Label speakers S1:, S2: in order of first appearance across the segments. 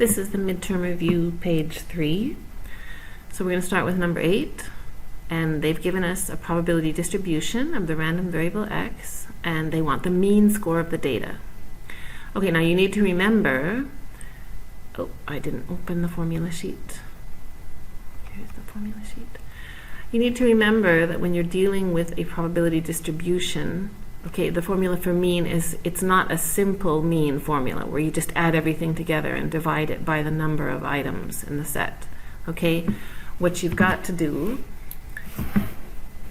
S1: This is the midterm review, page 3. So we're going to start with number 8, and they've given us a probability distribution of the random variable x, and they want the mean score of the data. Okay, now you need to remember, I didn't open the formula sheet. Here's the formula sheet. You need to remember that when you're dealing with a probability distribution, okay, the formula for mean it's not a simple mean formula where you just add everything together and divide it by the number of items in the set. Okay, what you've got to do,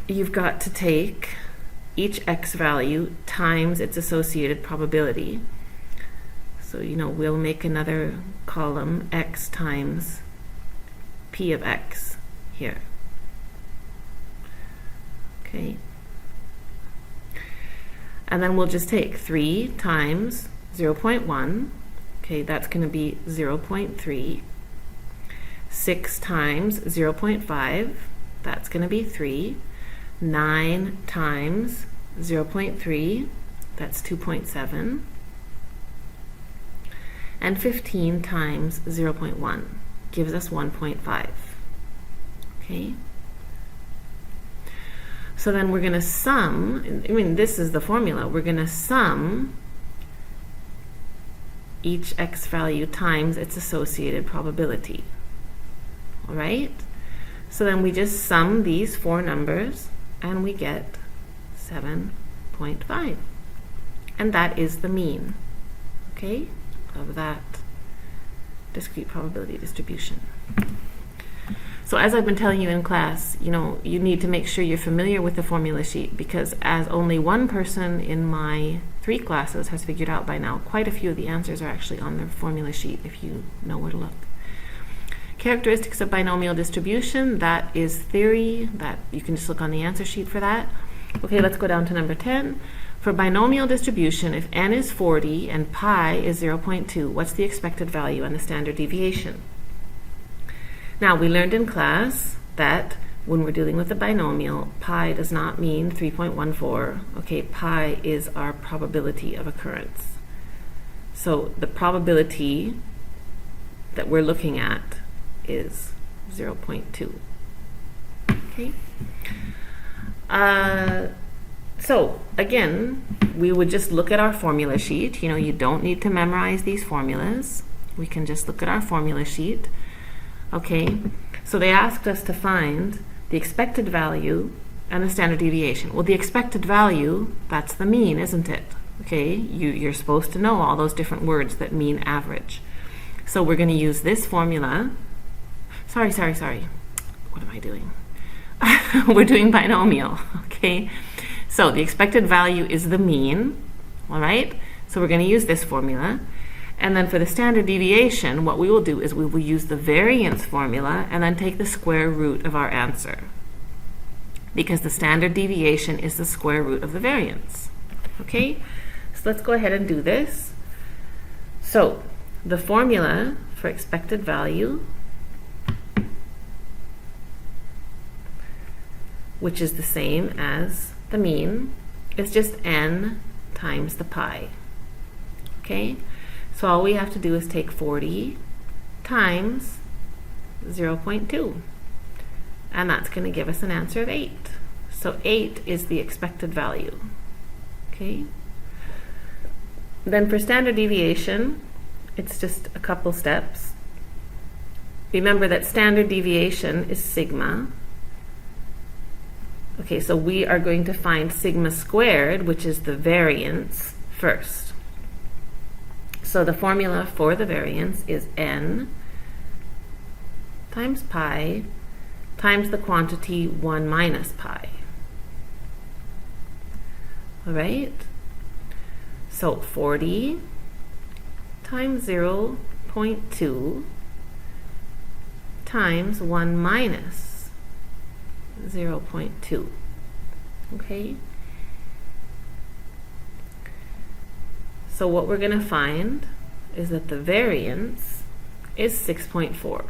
S1: you've got to take each x value times its associated probability. So, we'll make another column, x times p of x here. Okay. And then we'll just take 3 times 0.1. Okay, that's going to be 0.3. 6 times 0.5. That's going to be 3. 9 times 0.3. That's 2.7. And 15 times 0.1 gives us 1.5. Okay. So then we're going to sum, this is the formula, we're going to sum each x value times its associated probability. All right? So then we just sum these four numbers and we get 7.5. And that is the mean, okay, of that discrete probability distribution. So as I've been telling you in class, you need to make sure you're familiar with the formula sheet, because as only one person in my 3 classes has figured out by now, quite a few of the answers are actually on the formula sheet if you know where to look. Characteristics of binomial distribution, that is theory, that you can just look on the answer sheet for that. Okay, let's go down to number 10. For binomial distribution, if n is 40 and pi is 0.2, what's the expected value and the standard deviation? Now, we learned in class that when we're dealing with a binomial, pi does not mean 3.14. Okay, pi is our probability of occurrence. So the probability that we're looking at is 0.2. Okay. So again, we would just look at our formula sheet. You don't need to memorize these formulas. We can just look at our formula sheet. Okay, so they asked us to find the expected value and the standard deviation. Well, the expected value, that's the mean, isn't it? Okay, you're supposed to know all those different words that mean average. So we're going to use this formula. Sorry. What am I doing? We're doing binomial, okay? So the expected value is the mean, all right? So we're going to use this formula. And then for the standard deviation, what we will do is we will use the variance formula and then take the square root of our answer, because the standard deviation is the square root of the variance. Okay, so let's go ahead and do this. So the formula for expected value, which is the same as the mean, is just n times the pi. Okay? So all we have to do is take 40 times 0.2, and that's going to give us an answer of 8. So 8 is the expected value. Okay. Then for standard deviation, it's just a couple steps. Remember that standard deviation is sigma. Okay, so we are going to find sigma squared, which is the variance, first. So the formula for the variance is n times pi times the quantity 1 minus pi. All right? So 40 times 0.2 times 1 minus 0.2. Okay? So what we're going to find is that the variance is 6.4.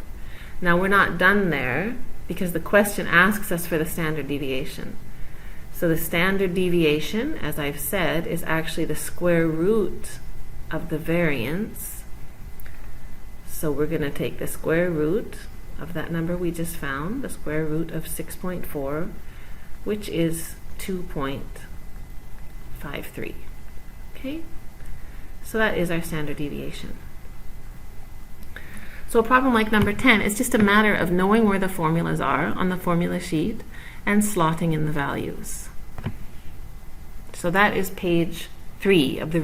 S1: Now we're not done there, because the question asks us for the standard deviation. So the standard deviation, as I've said, is actually the square root of the variance. So we're going to take the square root of that number we just found, the square root of 6.4, which is 2.53. Okay? So that is our standard deviation. So a problem like number 10 is just a matter of knowing where the formulas are on the formula sheet and slotting in the values. So that is page 3 of the